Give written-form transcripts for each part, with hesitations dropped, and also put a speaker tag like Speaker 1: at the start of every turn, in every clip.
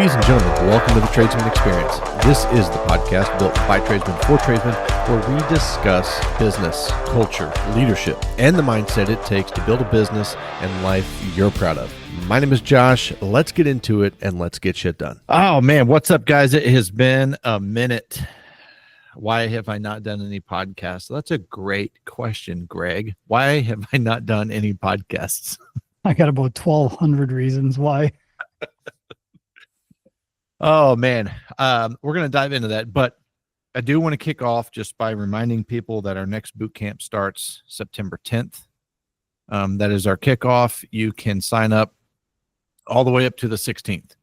Speaker 1: Ladies and gentlemen, welcome to the Tradesman Experience. This is the podcast built by tradesmen for tradesmen, where we discuss business, culture, leadership, and the mindset it takes to build a business and life you're proud of. My name is Josh. Let's get into it and let's get shit done. Oh man, what's up, guys? It has been a minute. Why have I not done any podcasts? That's a great question, Greg. Why have I not done any podcasts?
Speaker 2: I got about 1,200 reasons why.
Speaker 1: Oh man, we're going to dive into that, but I do want to kick off just by reminding people that our next boot camp starts September 10th. That is our kickoff. You can sign up all the way up to the 16th,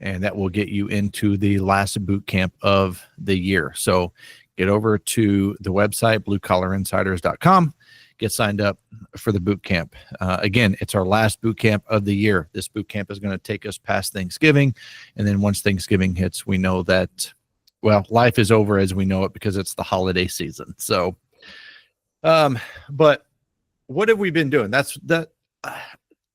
Speaker 1: and that will get you into the last boot camp of the year. So get over to the website, bluecollarinsiders.com. Get signed up for the boot camp. Again, it's our last boot camp of the year. This boot camp is going to take us past Thanksgiving. And then once Thanksgiving hits, we know that, well, life is over as we know it because it's the holiday season. So, but what have we been doing? To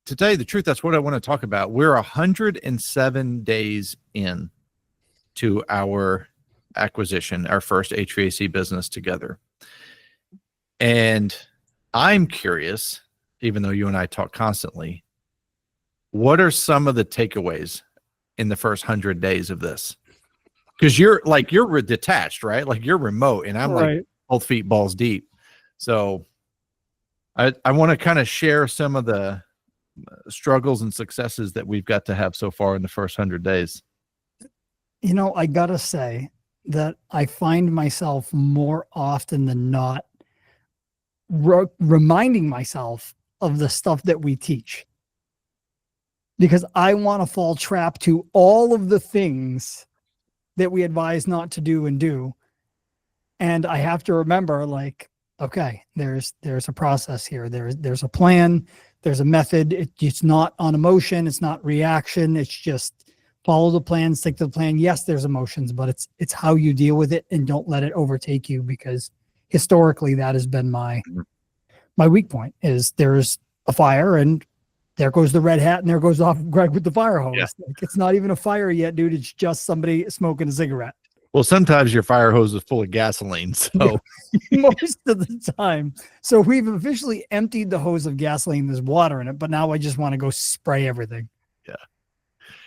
Speaker 1: tell you the truth, that's what I want to talk about. We're 107 days in to our acquisition, our first HVAC business together. And I'm curious, even though you and I talk constantly, what are some of the takeaways in the first 100 days of this? Because you're detached, right? Like you're remote, and I'm
Speaker 2: Right.
Speaker 1: like both feet balls deep. So I want to kind of share some of the struggles and successes that we've got to have so far in the first 100 days.
Speaker 2: You know, I got to say that I find myself more often than not reminding myself of the stuff that we teach, because I want to fall trap to all of the things that we advise not to do and do. And I have to remember, like, okay, there's a process here. There's a plan. There's a method. It's not on emotion. It's not reaction. It's just follow the plan, stick to the plan. Yes, there's emotions, but it's how you deal with it, and don't let it overtake you, because historically that has been my weak point. Is there's a fire and there goes the red hat and there goes off Greg with the fire hose.
Speaker 1: Yeah.
Speaker 2: Like, it's not even a fire yet, dude. It's just somebody smoking a cigarette.
Speaker 1: Well, sometimes your fire hose is full of gasoline. So
Speaker 2: Most of the time. So we've officially emptied the hose of gasoline. There's water in it, but now I just want to go spray everything.
Speaker 1: Yeah.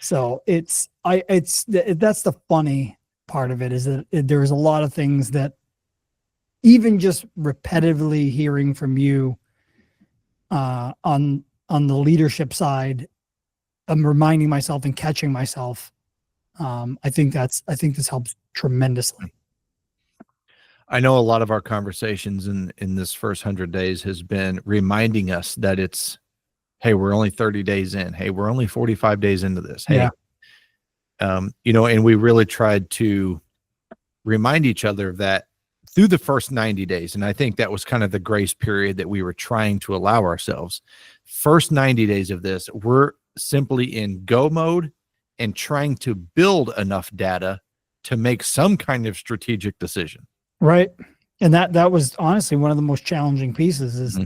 Speaker 2: So that's the funny part of it, is that there's a lot of things that even just repetitively hearing from you on the leadership side, I'm reminding myself and catching myself. I think this helps tremendously.
Speaker 1: I know a lot of our conversations in this first 100 days has been reminding us that it's, hey, we're only 30 days in. Hey, we're only 45 days into this. Hey, and we really tried to remind each other of that through the first 90 days. And I think that was kind of the grace period that we were trying to allow ourselves. First 90 days of this, we're simply in go mode and trying to build enough data to make some kind of strategic decision.
Speaker 2: Right. And that was honestly one of the most challenging pieces, is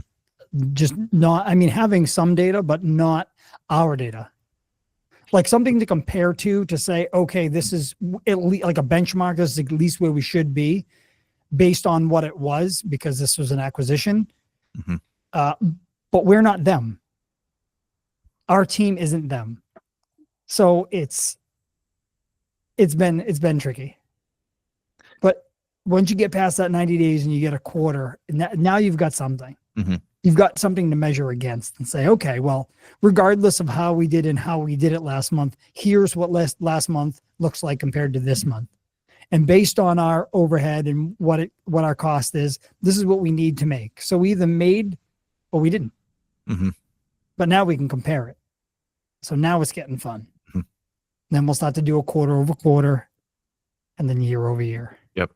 Speaker 2: just having some data, but not our data. Like something to compare to say, okay, this is at least like a benchmark. This is at least where we should be based on what it was, because this was an acquisition. But we're not them. Our team isn't them. So it's been tricky. But once you get past that 90 days and you get a quarter, now you've got something. You've got something to measure against and say, okay, well, regardless of how we did and how we did it last month, here's what last month looks like compared to this month. And based on our overhead and what our cost is, this is what we need to make. So we either made or we didn't. But now we can compare it. So now it's getting fun. Then we'll start to do a quarter over quarter, and then year over year.
Speaker 1: Yep.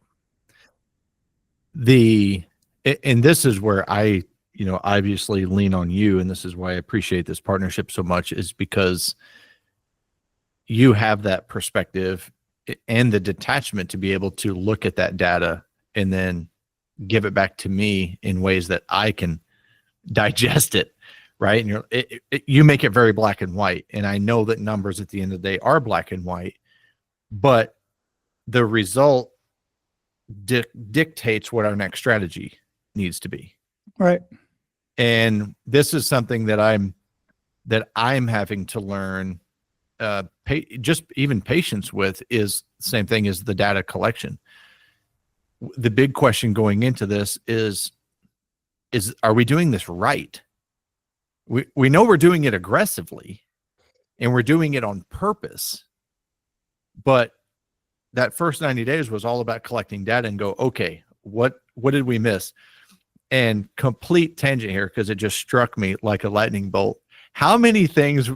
Speaker 1: And this is where I, obviously lean on you, and this is why I appreciate this partnership so much, is because you have that perspective and the detachment to be able to look at that data and then give it back to me in ways that I can digest it, right? And you make it very black and white. And I know that numbers at the end of the day are black and white, but the result dictates what our next strategy needs to be.
Speaker 2: Right.
Speaker 1: And this is something that I'm having to learn, just even patience with, is the same thing as the data collection. The big question going into this is are we doing this right? We know we're doing it aggressively and we're doing it on purpose, but that first 90 days was all about collecting data and go, okay, what did we miss? And complete tangent here, because it just struck me like a lightning bolt. How many things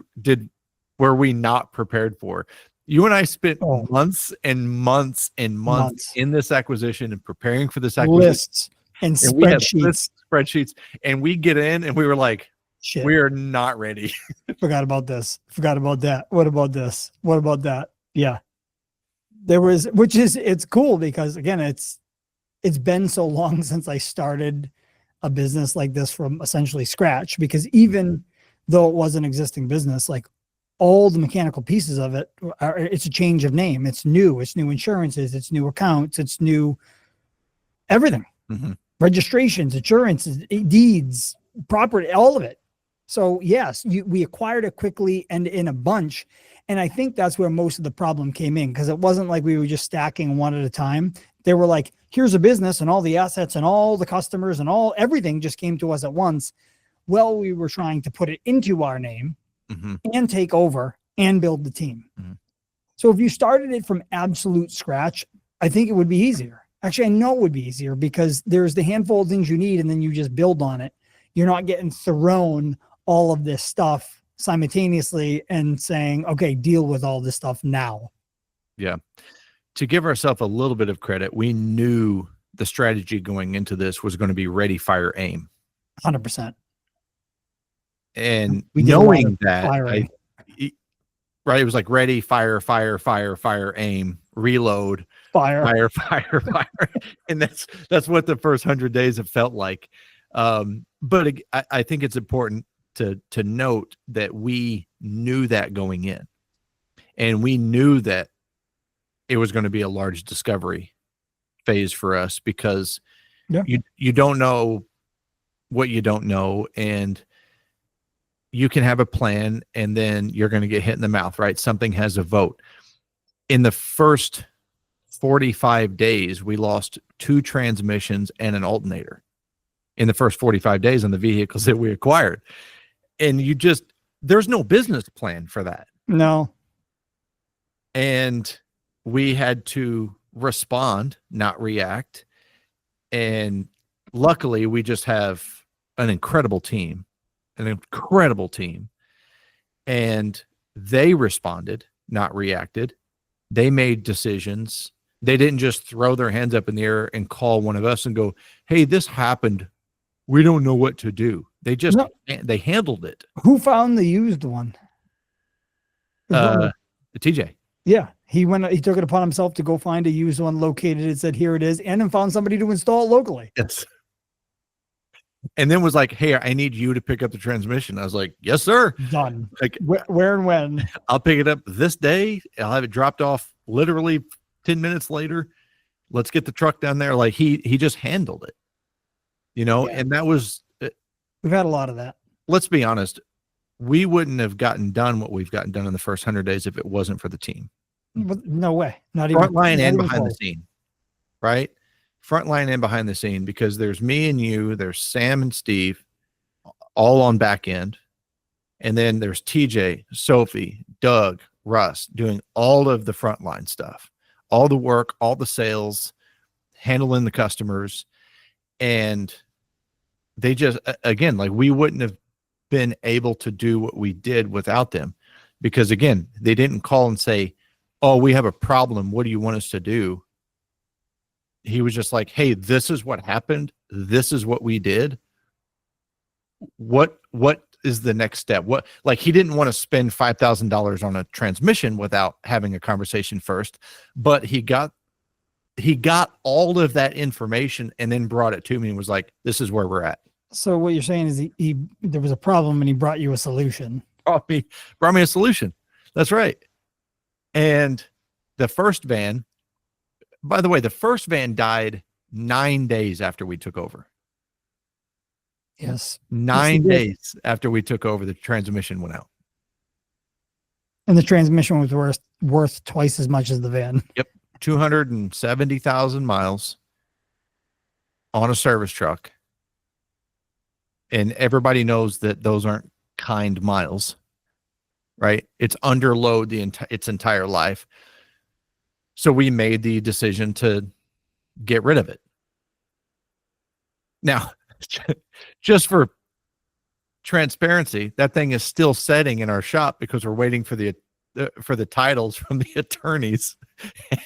Speaker 1: were we not prepared for? You and I spent months and months and months in this acquisition and preparing for this acquisition.
Speaker 2: Lists and
Speaker 1: spreadsheets. And we get in and we were like,
Speaker 2: shit,
Speaker 1: we are not ready.
Speaker 2: Forgot about this. Forgot about that. What about this? What about that? Yeah. It's cool because, again, it's been so long since I started a business like this from essentially scratch, because even though it was an existing business, like all the mechanical pieces of it it's a change of name. It's new insurances, it's new accounts, it's new everything, registrations, insurances, deeds, property, all of it. So yes, we acquired it quickly and in a bunch. And I think that's where most of the problem came in, because it wasn't like we were just stacking one at a time. They were like, here's a business and all the assets and all the customers and everything just came to us at once. Well, we were trying to put it into our name and take over and build the team. So if you started it from absolute scratch, I think it would be easier. Actually, I know it would be easier, because there's the handful of things you need and then you just build on it. You're not getting thrown all of this stuff simultaneously and saying, okay, deal with all this stuff now.
Speaker 1: Yeah. To give ourselves a little bit of credit, we knew the strategy going into this was going to be ready, fire, aim.
Speaker 2: 100%.
Speaker 1: And knowing that, it was like ready, fire, fire, fire, fire, aim, reload, fire, fire, fire. And that's what the first 100 days have felt like. But I think it's important to note that we knew that going in, and we knew that it was going to be a large discovery phase for us, because you don't know what you don't know, and you can have a plan and then you're going to get hit in the mouth, right? Something has a vote. In the first 45 days, we lost 2 transmissions and an alternator in the first 45 days on the vehicles that we acquired. And there's no business plan for that.
Speaker 2: No.
Speaker 1: And we had to respond, not react. And luckily, we just have an incredible team. And they responded, not reacted. They made decisions. They didn't just throw their hands up in the air and call one of us and go, hey, this happened. We don't know what to do. They handled it.
Speaker 2: Who found the used one?
Speaker 1: The TJ.
Speaker 2: Yeah. He took it upon himself to go find a used one, located it, said, here it is, and then found somebody to install it locally.
Speaker 1: Yes. And then was like, hey, I need you to pick up the transmission. I was like, yes, sir.
Speaker 2: Done.
Speaker 1: Like,
Speaker 2: where and when?
Speaker 1: I'll pick it up this day. I'll have it dropped off literally 10 minutes later. Let's get the truck down there. Like he just handled it, and that was,
Speaker 2: we've had a lot of that.
Speaker 1: Let's be honest. We wouldn't have gotten done what we've gotten done in the first 100 days if it wasn't for the team.
Speaker 2: No way. Not
Speaker 1: front
Speaker 2: even
Speaker 1: line and behind the scene, right? Front line and behind the scene, because there's me and you, there's Sam and Steve, all on back end. And then there's TJ, Sophie, Doug, Russ doing all of the frontline stuff, all the work, all the sales, handling the customers. And they just, again, like we wouldn't have been able to do what we did without them, because again, they didn't call and say, oh, we have a problem. What do you want us to do? He was just like, hey, this is what happened. This is what we did. What is the next step? He didn't want to spend $5,000 on a transmission without having a conversation first, but he got all of that information and then brought it to me and was like, this is where we're at.
Speaker 2: So what you're saying is he there was a problem and he brought you a solution.
Speaker 1: Brought me a solution. That's right. And the first van, by the way, the first van died 9 days after we took over.
Speaker 2: Yes.
Speaker 1: 9 days after we took over, the transmission went out.
Speaker 2: And the transmission was worth twice as much as the van.
Speaker 1: Yep. 270,000 miles on a service truck. And everybody knows that those aren't kind miles, right? It's under load its entire life. So we made the decision to get rid of it. Now, just for transparency, that thing is still setting in our shop because we're waiting for the titles from the attorneys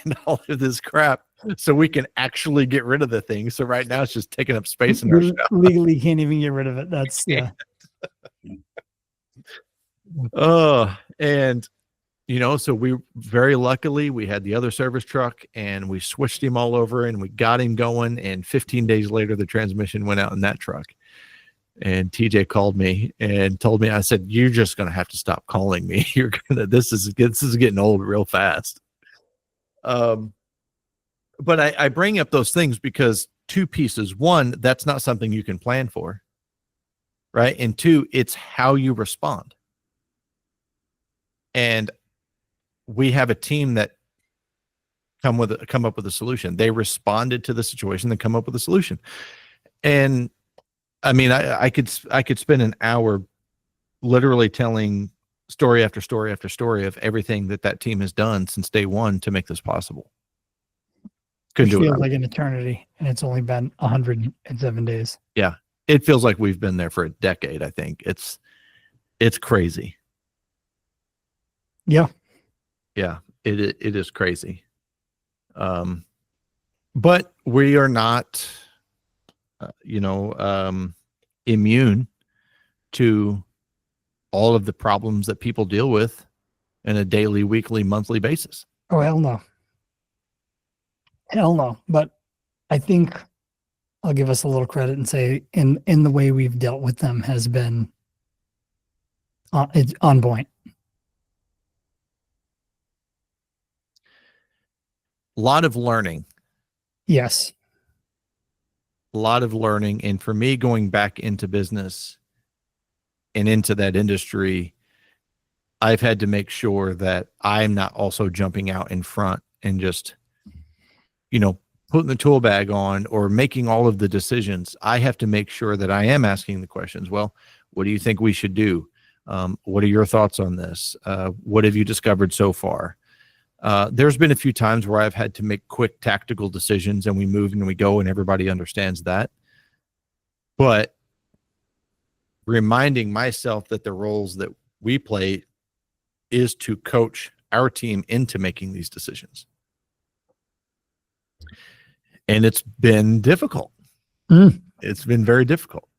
Speaker 1: and all of this crap so we can actually get rid of the thing. So right now it's just taking up space in our shop.
Speaker 2: Legally can't even get rid of it. That's yeah.
Speaker 1: Oh, and so we very luckily we had the other service truck and we switched him all over and we got him going, and 15 days later the transmission went out in that truck. And TJ called me and told me, I said, "You're just going to have to stop calling me. This is getting old real fast." But I bring up those things because two pieces. One, that's not something you can plan for, right? And two, it's how you respond. And we have a team that come up with a solution. They responded to the situation, then come up with a solution. And I mean, I could spend an hour literally telling story after story after story of everything that team has done since day one to make this possible. Couldn't do it.
Speaker 2: Feels like an eternity, and it's only been 107 days.
Speaker 1: Yeah, it feels like we've been there for a decade. I think it's crazy.
Speaker 2: Yeah,
Speaker 1: it is crazy. But we are not, immune to all of the problems that people deal with in a daily, weekly, monthly basis.
Speaker 2: Oh, hell no. Hell no. But I think I'll give us a little credit and say in the way we've dealt with them has been it's on point.
Speaker 1: A lot of learning.
Speaker 2: Yes.
Speaker 1: A lot of learning. And for me, going back into business and into that industry, I've had to make sure that I'm not also jumping out in front and just, putting the tool bag on or making all of the decisions. I have to make sure that I am asking the questions. Well, what do you think we should do? What are your thoughts on this? What have you discovered so far? There's been a few times where I've had to make quick tactical decisions and we move and we go and everybody understands that. But reminding myself that the roles that we play is to coach our team into making these decisions. And it's been difficult. It's been very difficult.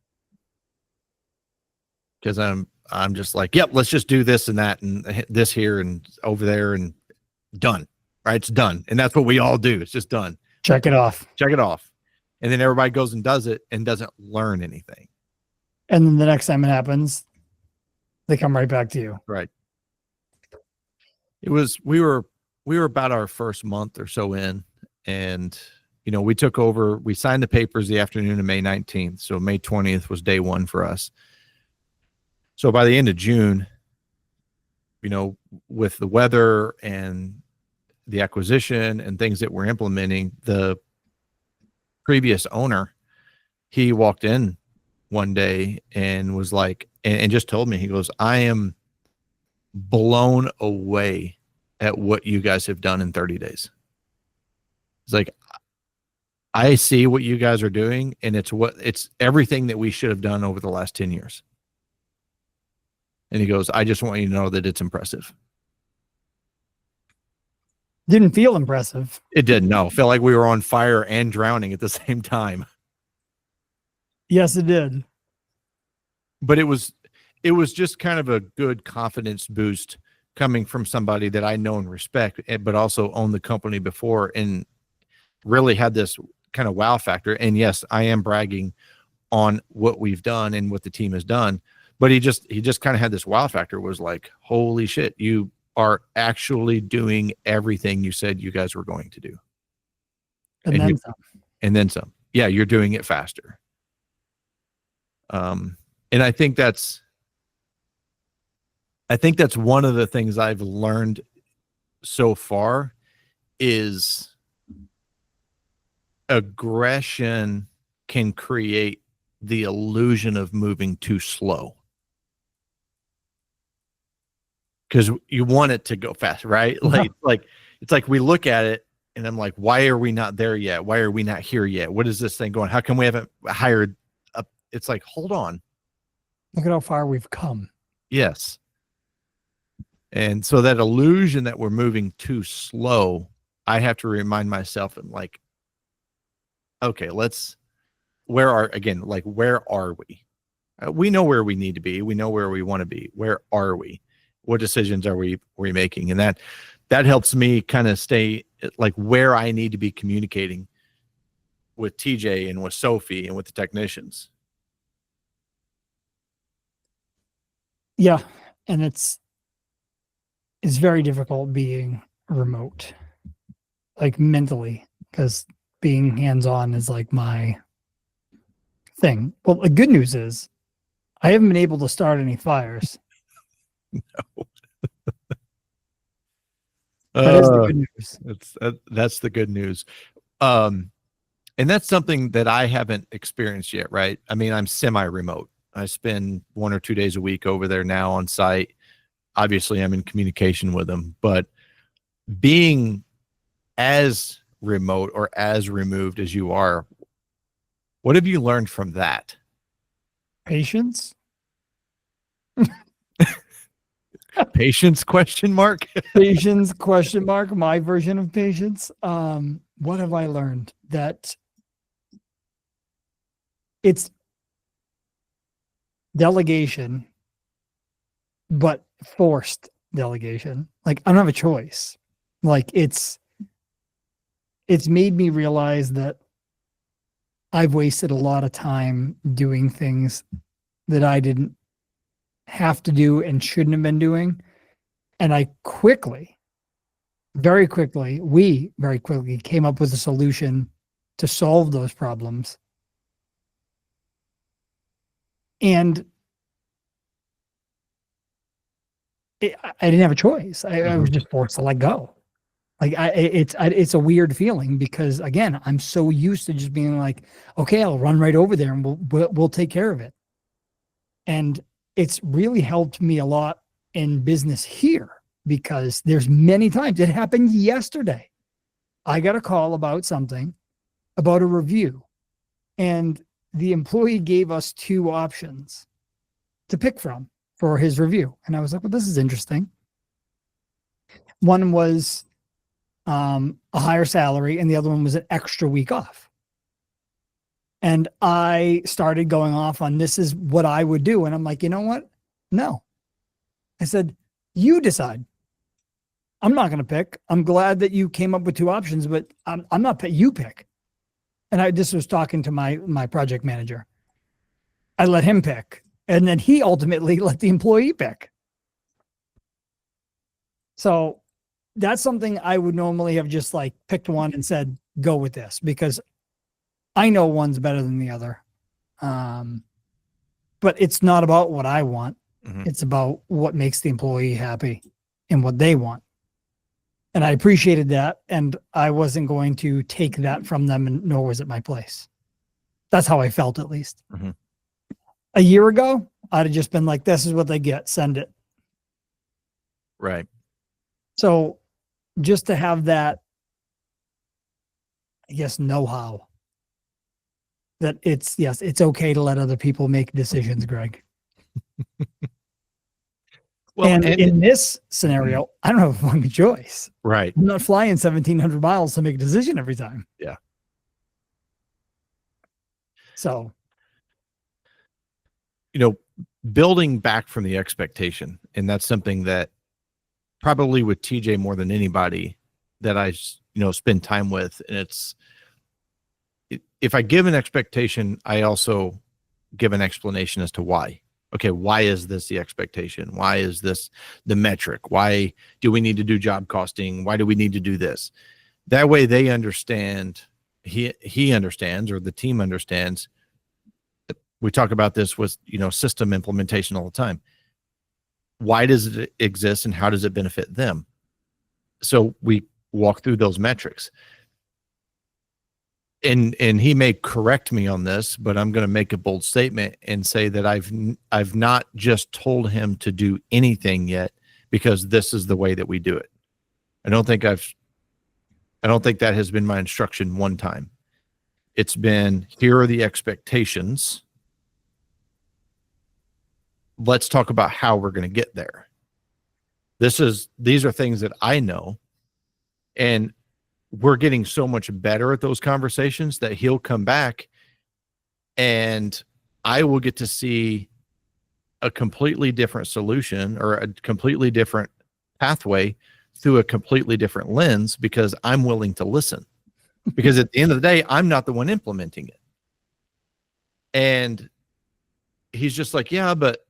Speaker 1: Because I'm just like, yep, let's just do this and that and this here and over there and done. Right? It's done. And that's what we all do. It's just done.
Speaker 2: Check it off.
Speaker 1: Check it off. And then everybody goes and does it and doesn't learn anything.
Speaker 2: And then the next time it happens, they come right back to you.
Speaker 1: Right. We were about our first month or so in, and we took over, we signed the papers the afternoon of May 19th. So May 20th was day one for us. So by the end of June, with the weather and the acquisition and things that we're implementing, the previous owner, he walked in one day and was like, and just told me, he goes, I am blown away at what you guys have done in 30 days. It's like, I see what you guys are doing, and it's everything that we should have done over the last 10 years. And he goes, I just want you to know that it's impressive.
Speaker 2: Didn't feel impressive.
Speaker 1: It didn't. No, felt like we were on fire and drowning at the same time.
Speaker 2: Yes, it did.
Speaker 1: But it was just kind of a good confidence boost coming from somebody that I know and respect, but also owned the company before and really had this kind of wow factor. And yes, I am bragging on what we've done and what the team has done, but he just kind of had this wow factor, was like, holy shit, you are actually doing everything you said you guys were going to do.
Speaker 2: And
Speaker 1: And
Speaker 2: then
Speaker 1: you-
Speaker 2: some.
Speaker 1: And then some. Yeah, you're doing it faster. And I think that's one of the things I've learned so far is aggression can create the illusion of moving too slow. Because you want it to go fast, right? It's like we look at it and I'm like, why are we not there yet? Why are we not here yet? What is this thing going? How come we haven't hired up? It's like, hold on.
Speaker 2: Look at how far we've come.
Speaker 1: Yes. And so that illusion that we're moving too slow, I have to remind myself, I'm like, okay, where are we? We know where we need to be. We know where we want to be. Where are we? What decisions are we making? And that helps me kind of stay like where I need to be communicating with TJ and with Sophie and with the technicians.
Speaker 2: Yeah. And it's very difficult being remote, like mentally, because being hands-on is like my thing. Well, the good news is I haven't been able to start any fires.
Speaker 1: No.
Speaker 2: That is the good news.
Speaker 1: That's the good news. And that's something that I haven't experienced yet, right? I mean, I'm semi-remote. I spend 1 or 2 days a week over there now on site. Obviously, I'm in communication with them, but being as remote or as removed as you are, what have you learned from that?
Speaker 2: Patience.
Speaker 1: Patience question mark.
Speaker 2: Patience question mark. My version of patience. What have I learned? That it's delegation, but forced delegation. Like I don't have a choice. Like it's made me realize that I've wasted a lot of time doing things that I didn't have to do and shouldn't have been doing. And I very quickly came up with a solution to solve those problems. And I didn't have a choice. I was just forced to let go. Like it's a weird feeling because again, I'm so used to just being like, okay, I'll run right over there and we'll take care of it. And it's really helped me a lot in business here because there's many times it happened yesterday. I got a call about something, about a review, and the employee gave us 2 options to pick from for his review. And I was like, well, this is interesting. One was a higher salary and the other one was an extra week off. And I started going off on this is what I would do. And I'm like, you know what? No. I said, you decide. I'm not going to pick. I'm glad that you came up with 2 options, but I'm not you pick. And I just was talking to my project manager. I let him pick. And then he ultimately let the employee pick. So that's something I would normally have just like picked one and said, go with this because I know one's better than the other. But it's not about what I want.
Speaker 1: Mm-hmm.
Speaker 2: It's about what makes the employee happy and what they want. And I appreciated that. And I wasn't going to take that from them, and nor was it my place. That's how I felt, at least.
Speaker 1: Mm-hmm.
Speaker 2: A year ago, I'd have just been like, this is what they get. Send it.
Speaker 1: Right.
Speaker 2: So just to have that, I guess, know-how that it's okay to let other people make decisions, Greg.
Speaker 1: Well,
Speaker 2: and in this scenario, I don't have a fucking choice.
Speaker 1: Right.
Speaker 2: I'm not flying 1,700 miles to make a decision every time.
Speaker 1: Yeah.
Speaker 2: So,
Speaker 1: building back from the expectation, and that's something that probably with TJ more than anybody that I, spend time with. And if I give an expectation, I also give an explanation as to why. Okay, why is this the expectation? Why is this the metric? Why do we need to do job costing? Why do we need to do this? That way they understand, he understands, or the team understands. We talk about this with, system implementation all the time. Why does it exist and how does it benefit them? So we walk through those metrics. And he may correct me on this, but I'm going to make a bold statement and say that I've not just told him to do anything yet, because this is the way that we do it. I don't think that has been my instruction one time. It's been, here are the expectations. Let's talk about how we're going to get there. These are things that I know, and we're getting so much better at those conversations that he'll come back and I will get to see a completely different solution or a completely different pathway through a completely different lens, because I'm willing to listen. Because at the end of the day, I'm not the one implementing it. And he's just like, yeah, but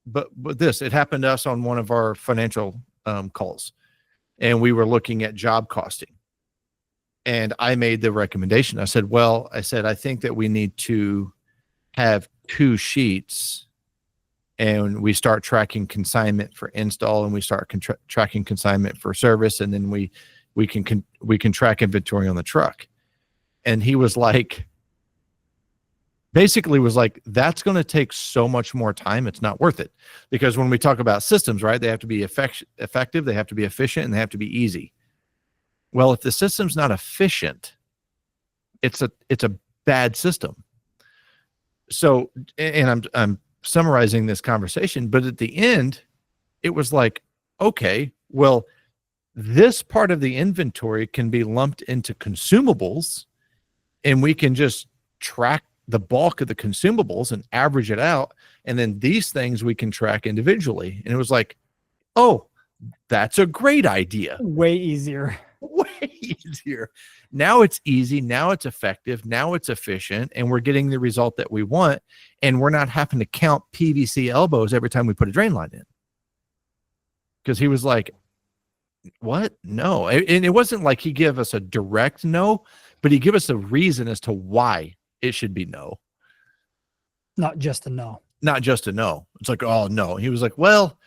Speaker 1: but this, it happened to us on one of our financial calls, and we were looking at job costing. And I made the recommendation. I said, I think that we need to have 2 sheets, and we start tracking consignment for install, and we start tracking consignment for service. And then we can track inventory on the truck. And he was like, basically was like, that's going to take so much more time. It's not worth it. Because when we talk about systems, right, they have to be effective, they have to be efficient, and they have to be easy. Well, if the system's not efficient, it's a bad system. So, and I'm summarizing this conversation, but at the end, it was like, okay, well, this part of the inventory can be lumped into consumables, and we can just track the bulk of the consumables and average it out. And then these things we can track individually. And it was like, oh, that's a great idea.
Speaker 2: Way easier.
Speaker 1: Way easier. Now it's easy. Now it's effective. Now it's efficient. And we're getting the result that we want. And we're not having to count PVC elbows every time we put a drain line in. Because he was like, what? No. And it wasn't like he gave us a direct no, but he gave us a reason as to why it should be no.
Speaker 2: Not just a no.
Speaker 1: Not just a no. It's like, oh, no. He was like, well,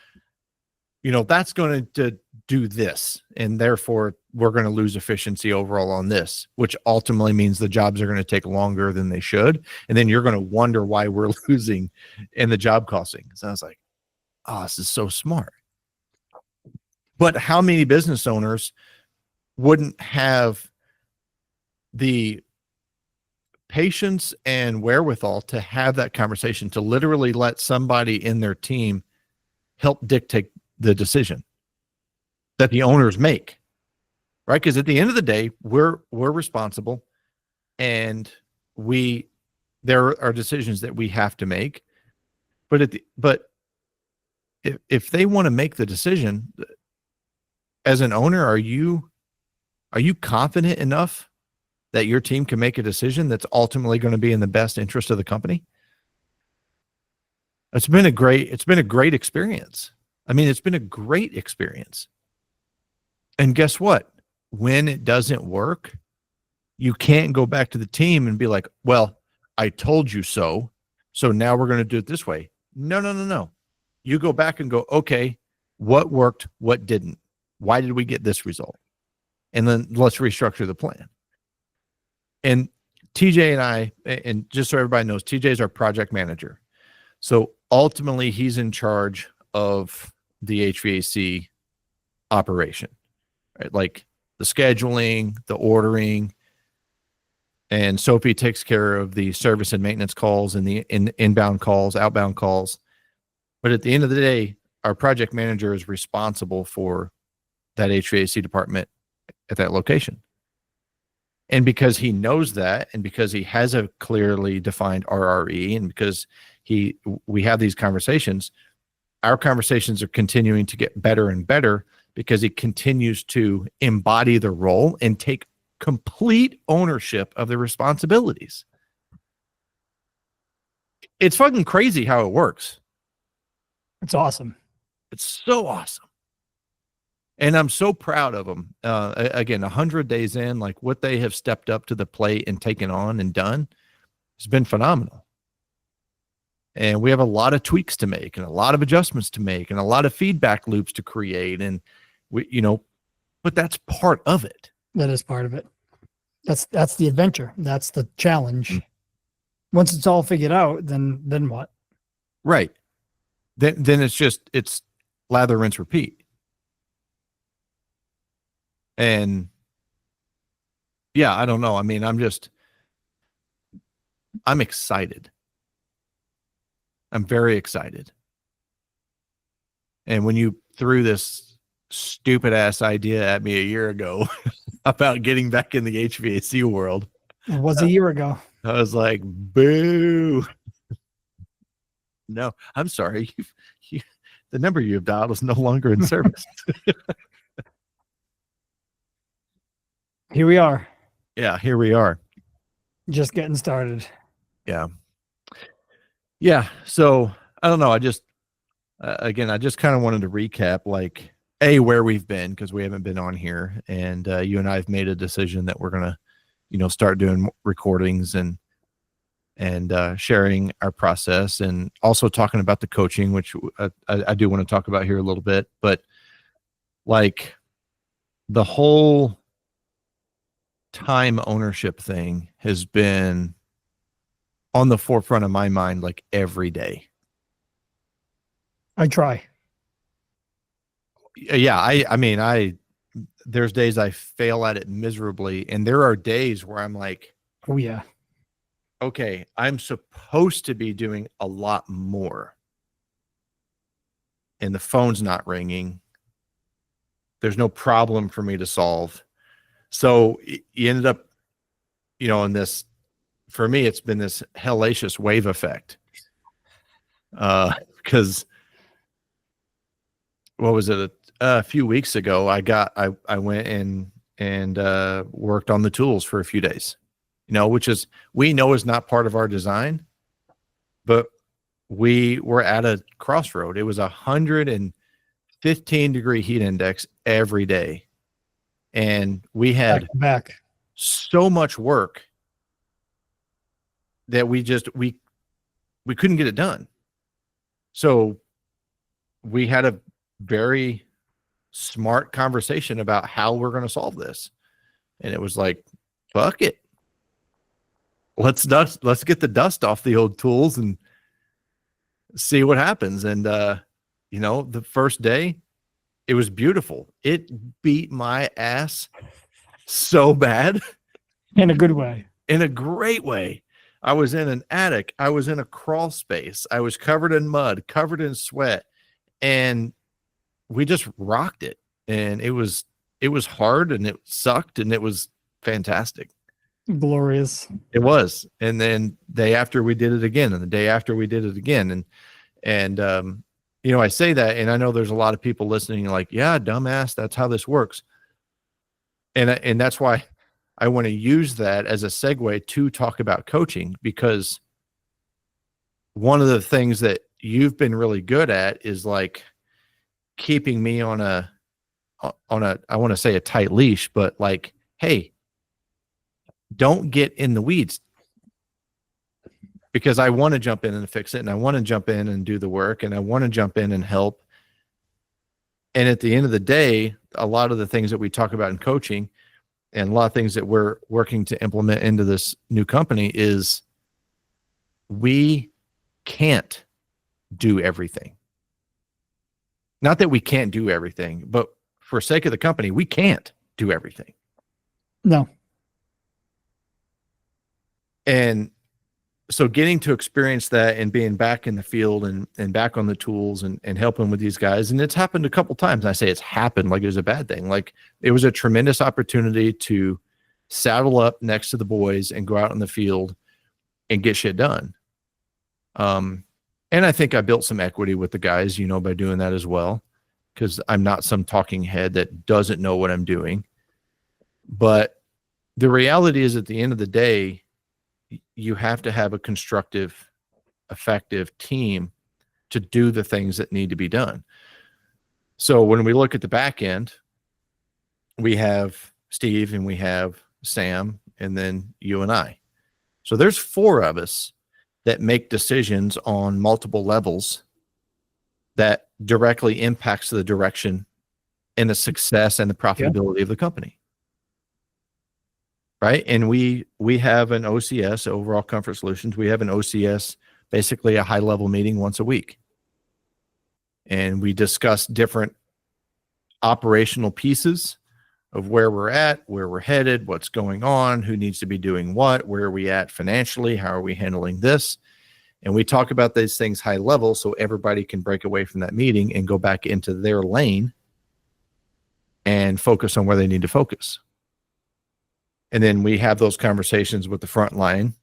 Speaker 1: that's going to do this, and therefore we're going to lose efficiency overall on this, which ultimately means the jobs are going to take longer than they should. And then you're going to wonder why we're losing in the job costing. So I was like, oh, this is so smart. But how many business owners wouldn't have the patience and wherewithal to have that conversation, to literally let somebody in their team help dictate the decision that the owners make, right? Because at the end of the day, we're responsible, and there are decisions that we have to make. But if they want to make the decision as an owner, are you confident enough that your team can make a decision that's ultimately going to be in the best interest of the company? It's been a great experience. I mean, it's been a great experience. And guess what? When it doesn't work, you can't go back to the team and be like, well, I told you so, so now we're going to do it this way. No. You go back and go, okay, what worked, what didn't? Why did we get this result? And then let's restructure the plan. And TJ and I, and just so everybody knows, TJ is our project manager. So ultimately, he's in charge of the HVAC operation, right? Like the scheduling, the ordering, and Sophie takes care of the service and maintenance calls and the inbound calls, outbound calls. But at the end of the day, our project manager is responsible for that HVAC department at that location. And because he knows that, and because he has a clearly defined RRE, and because we have these conversations, our conversations are continuing to get better and better, because he continues to embody the role and take complete ownership of the responsibilities. It's fucking crazy how it works.
Speaker 2: It's awesome.
Speaker 1: It's so awesome. And I'm so proud of them. Again, 100 days in, like what they have stepped up to the plate and taken on and done has been phenomenal. And we have a lot of tweaks to make and a lot of adjustments to make and a lot of feedback loops to create. And we, but that's part of it.
Speaker 2: That is part of it. That's the adventure. That's the challenge.
Speaker 1: Mm.
Speaker 2: Once it's all figured out, then what?
Speaker 1: Right. Then it's lather, rinse, repeat. And yeah, I don't know. I mean, I'm excited. I'm very excited. And when you threw this stupid ass idea at me a year ago about getting back in the HVAC world,
Speaker 2: It was a year ago.
Speaker 1: I was like, boo. No, I'm sorry. The number you've dialed is no longer in service.
Speaker 2: Here we are.
Speaker 1: Yeah, here we are.
Speaker 2: Just getting started.
Speaker 1: Yeah. Yeah. So I don't know. I just, again, I just kind of wanted to recap like where we've been, because we haven't been on here, and you and I have made a decision that we're going to, start doing recordings and sharing our process, and also talking about the coaching, which I do want to talk about here a little bit, but like the whole time ownership thing has been on the forefront of my mind like every day.
Speaker 2: I try.
Speaker 1: Yeah, I mean there's days I fail at it miserably, and there are days where I'm like,
Speaker 2: Oh yeah.
Speaker 1: okay, I'm supposed to be doing a lot more, and the phone's not ringing. There's no problem for me to solve. So you ended up, in this, for me, it's been this hellacious wave effect. Because what was it? A few weeks ago, I went in and worked on the tools for a few days, which we know is not part of our design, but we were at a crossroad. It was 115-degree heat index every day. And we had
Speaker 2: back
Speaker 1: so much work that we couldn't get it done. So we had a very smart conversation about how we're going to solve this. And it was like, fuck it. Let's get the dust off the old tools and see what happens. And, the first day, it was beautiful. It beat my ass so bad.
Speaker 2: in a good way.
Speaker 1: In a great way. I was in an attic. I was in a crawl space. I was covered in mud, covered in sweat, and we just rocked it. And it was hard, and it sucked, and it was fantastic.
Speaker 2: Glorious.
Speaker 1: It was. And then day after we did it again, and the day after we did it again. And I say that, and I know there's a lot of people listening like, yeah, dumbass, that's how this works. And that's why I want to use that as a segue to talk about coaching, because one of the things that you've been really good at is like keeping me on a, I want to say a tight leash, but like, hey, don't get in the weeds, because I want to jump in and fix it, and I want to jump in and do the work, and I want to jump in and help. And at the end of the day, a lot of the things that we talk about in coaching and a lot of things that we're working to implement into this new company is we can't do everything. Not that we can't do everything, but for sake of the company, we can't do everything.
Speaker 2: No.
Speaker 1: And so getting to experience that and being back in the field and back on the tools and helping with these guys. And it's happened a couple times. I say it's happened like it was a bad thing. Like it was a tremendous opportunity to saddle up next to the boys and go out in the field and get shit done. And I think I built some equity with the guys, by doing that as well, because I'm not some talking head that doesn't know what I'm doing. But the reality is, at the end of the day, you have to have a constructive effective team to do the things that need to be done. So when we look at the back end, we have Steve and we have Sam and then you and I. So there's 4 of us that make decisions on multiple levels that directly impacts the direction and the success and the profitability of the company. Right. And we have an OCS, overall comfort solutions. We have an OCS, basically a high level meeting once a week. And we discuss different operational pieces of where we're at, where we're headed, what's going on, who needs to be doing what, where are we at financially, how are we handling this? And we talk about these things high level so everybody can break away from that meeting and go back into their lane and focus on where they need to focus. And then we have those conversations with the front line,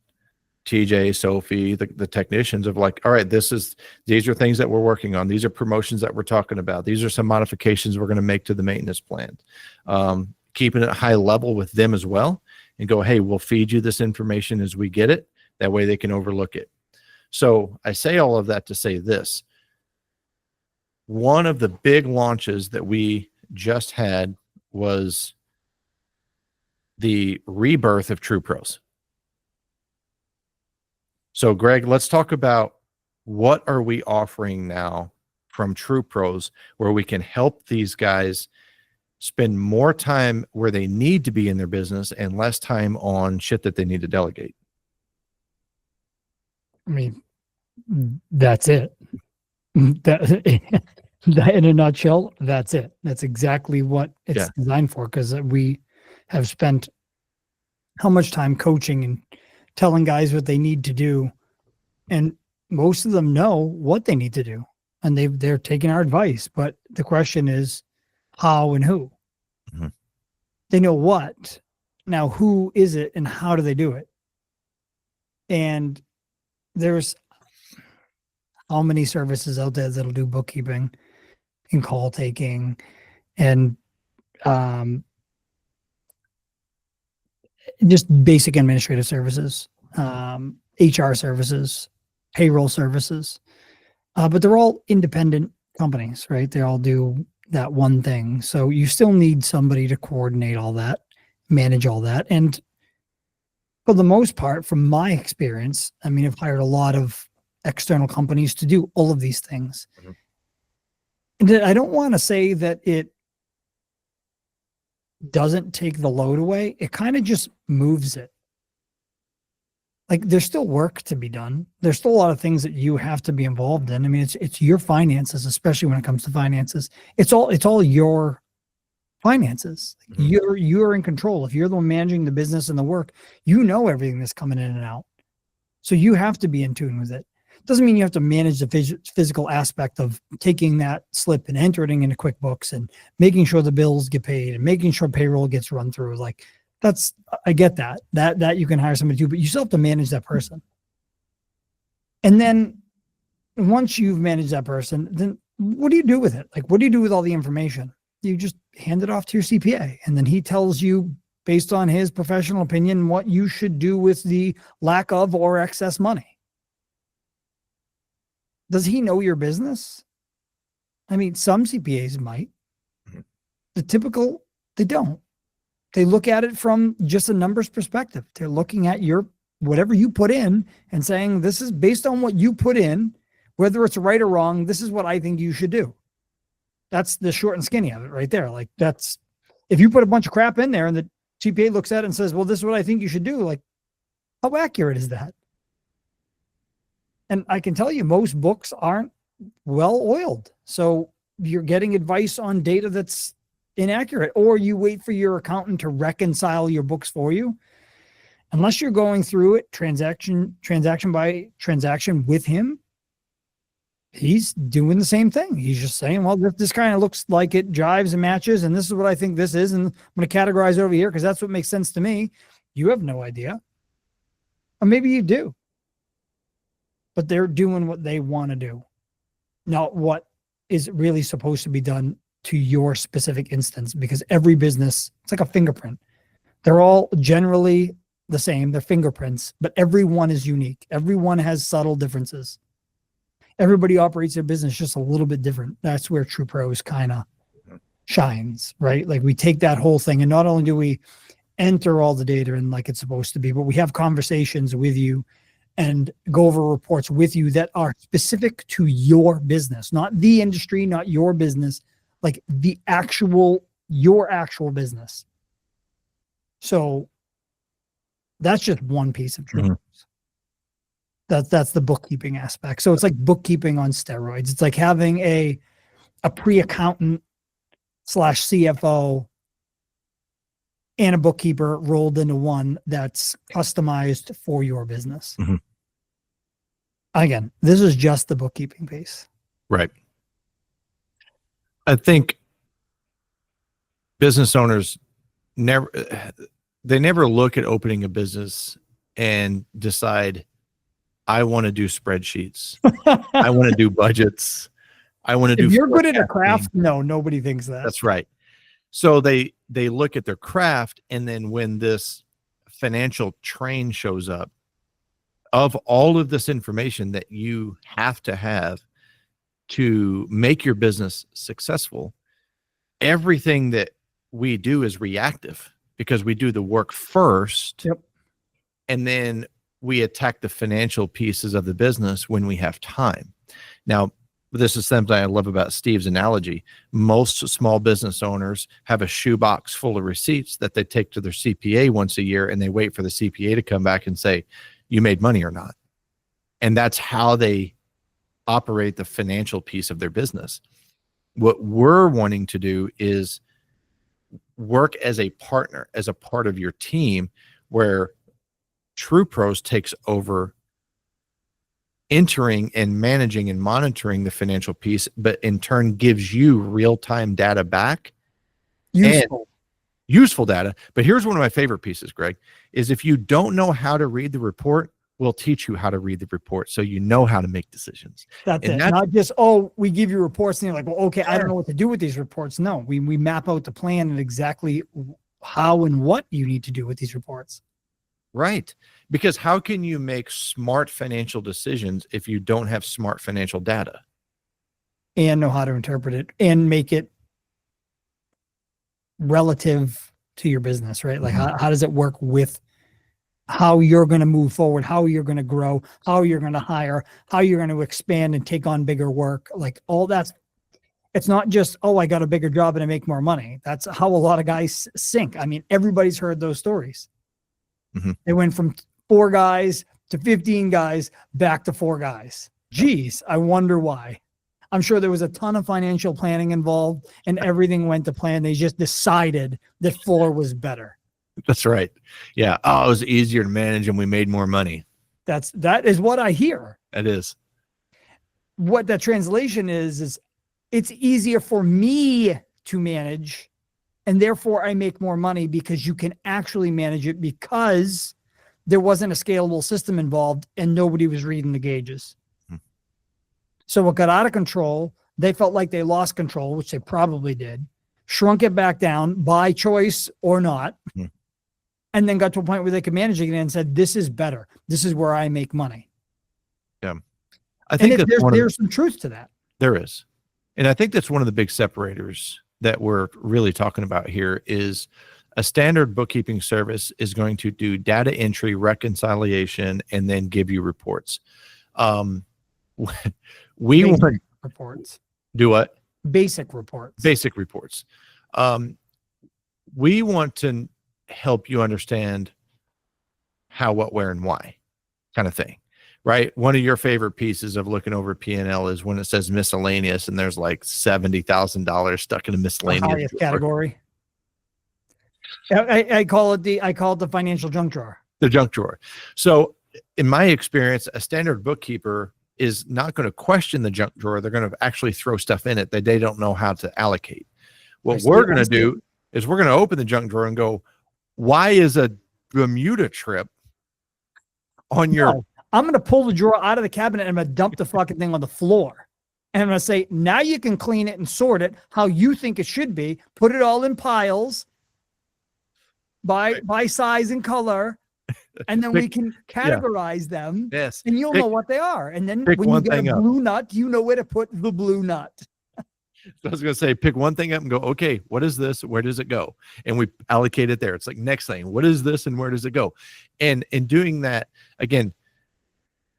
Speaker 1: TJ, Sophie, the technicians of like, all right, these are things that we're working on. These are promotions that we're talking about. These are some modifications we're going to make to the maintenance plan. Keeping it high level with them as well and go, hey, we'll feed you this information as we get it. That way they can overlook it. So I say all of that to say this. One of the big launches that we just had was the rebirth of True Pros. So Greg, let's talk about what are we offering now from True Pros where we can help these guys spend more time where they need to be in their business and less time on shit that they need to delegate.
Speaker 2: I mean, that's it. That in a nutshell, that's it. That's exactly what it's designed for, because we have spent how much time coaching and telling guys what they need to do, and most of them know what they need to do, and they're taking our advice. But the question is how and who. Mm-hmm. They know what. Now, who is it and how do they do it? And there's how many services out there that'll do bookkeeping and call taking and just basic administrative services, HR services, payroll services. But they're all independent companies, right? They all do that one thing. So you still need somebody to coordinate all that, manage all that. And for the most part, from my experience, I mean, I've hired a lot of external companies to do all of these things. Mm-hmm. And I don't want to say that it doesn't take the load away. It kind of just moves it. Like, there's still work to be done. There's still a lot of things that you have to be involved in. I mean, it's your finances, especially when it comes to finances. It's all your finances. Mm-hmm. You're in control. If you're the one managing the business and the work, you know everything that's coming in and out. So you have to be in tune with it. Doesn't mean you have to manage the physical aspect of taking that slip and entering into QuickBooks and making sure the bills get paid and making sure payroll gets run through. Like, I get that you can hire somebody to do, but you still have to manage that person. And then once you've managed that person, then what do you do with it? Like, what do you do with all the information? You just hand it off to your CPA, and then he tells you, based on his professional opinion, what you should do with the lack of or excess money. Does he know your business? I mean, some CPAs might. The typical, they don't. They look at it from just a numbers perspective. They're looking at whatever you put in and saying, this is based on what you put in, whether it's right or wrong, this is what I think you should do. That's the short and skinny of it right there. Like, that's, if you put a bunch of crap in there and the CPA looks at it and says, well, this is what I think you should do. Like, how accurate is that? And I can tell you, most books aren't well oiled. So you're getting advice on data that's inaccurate, or you wait for your accountant to reconcile your books for you. Unless you're going through it transaction by transaction with him, he's doing the same thing. He's just saying, well, this kind of looks like it jives and matches, and this is what I think this is, and I'm going to categorize over here because that's what makes sense to me. You have no idea. Or maybe you do. But they're doing what they want to do, not what is really supposed to be done to your specific instance, because every business, it's like a fingerprint. They're all generally the same, they're fingerprints, but everyone is unique. Everyone has subtle differences. Everybody operates their business just a little bit different. That's where True Pros kind of shines, right? Like we take that whole thing, and not only do we enter all the data in like it's supposed to be, but we have conversations with you and go over reports with you that are specific to your business, not the industry, not your business, like your actual business. So that's just one piece of True Pros. That's the bookkeeping aspect. So it's like bookkeeping on steroids. It's like having a pre-accountant / CFO and a bookkeeper rolled into one that's customized for your business. Again, this is just the bookkeeping piece.
Speaker 1: Right. I think business owners never look at opening a business and decide, I want to do spreadsheets. I want to do budgets. I want to do.
Speaker 2: If you're good at a craft, no, nobody thinks that.
Speaker 1: That's right. So they look at their craft, and then when this financial train shows up of all of this information that you have to make your business successful, everything that we do is reactive because we do the work first.
Speaker 2: Yep.
Speaker 1: And then we attack the financial pieces of the business when we have time. Now, this is something I love about Steve's analogy. Most small business owners have a shoebox full of receipts that they take to their CPA once a year, and they wait for the CPA to come back and say, you made money or not. And that's how they operate the financial piece of their business. What we're wanting to do is work as a partner, as a part of your team, where True Pros takes over entering and managing and monitoring the financial piece, but in turn gives you real-time data back. Useful data. But here's one of my favorite pieces, Greg, is if you don't know how to read the report, we'll teach you how to read the report so you know how to make decisions.
Speaker 2: That's it. Not just, oh, we give you reports and you're like, well, okay, I don't know what to do with these reports. No, we map out the plan and exactly how and what you need to do with these reports.
Speaker 1: Right. Because how can you make smart financial decisions if you don't have smart financial data?
Speaker 2: And know how to interpret it and make it relative to your business, right? Like how does it work with how you're going to move forward, how you're going to grow, how you're going to hire, how you're going to expand and take on bigger work. Like all that's, it's not just, oh, I got a bigger job and I make more money. That's how a lot of guys sink. I mean, everybody's heard those stories. They went from 4 guys to 15 guys back to 4 guys. Geez, I wonder why. I'm sure there was a ton of financial planning involved and everything went to plan. They just decided that 4 was better.
Speaker 1: That's right. Yeah. Oh, it was easier to manage and we made more money.
Speaker 2: That is what I hear.
Speaker 1: It is.
Speaker 2: What that translation is it's easier for me to manage and therefore I make more money because you can actually manage it because there wasn't a scalable system involved and nobody was reading the gauges. So what got out of control, they felt like they lost control, which they probably did, shrunk it back down by choice or not, and then got to a point where they could manage it again and said, this is better. This is where I make money.
Speaker 1: Yeah. I think
Speaker 2: there's some truth to that.
Speaker 1: There is. And I think that's one of the big separators that we're really talking about here is a standard bookkeeping service is going to do data entry, reconciliation, and then give you reports. We want
Speaker 2: reports.
Speaker 1: Do what?
Speaker 2: Basic reports.
Speaker 1: Basic reports. We want to help you understand how, what, where, and why kind of thing, right? One of your favorite pieces of looking over P&L is when it says miscellaneous and there's like $70,000 stuck in a miscellaneous
Speaker 2: highest category. I call it the financial junk drawer.
Speaker 1: The junk drawer. So in my experience, a standard bookkeeper is not going to question the junk drawer. They're going to actually throw stuff in it that they don't know how to allocate. What we're going to do is we're going to open the junk drawer and go, why is a Bermuda trip on your...
Speaker 2: No, I'm going to pull the drawer out of the cabinet and I'm going to dump the fucking thing on the floor. And I'm going to say, now you can clean it and sort it how you think it should be. Put it all in piles by size and color and then
Speaker 1: Pick-
Speaker 2: we can categorize them,
Speaker 1: Yes.
Speaker 2: and you'll know what they are. And then
Speaker 1: pick
Speaker 2: when you
Speaker 1: one
Speaker 2: get a
Speaker 1: thing up.
Speaker 2: blue nut, you know where to put the blue nut.
Speaker 1: So I was going to say, pick one thing up and go, okay, what is this? Where does it go? And we allocate it there. It's like, next thing, what is this and where does it go? And in doing that, again,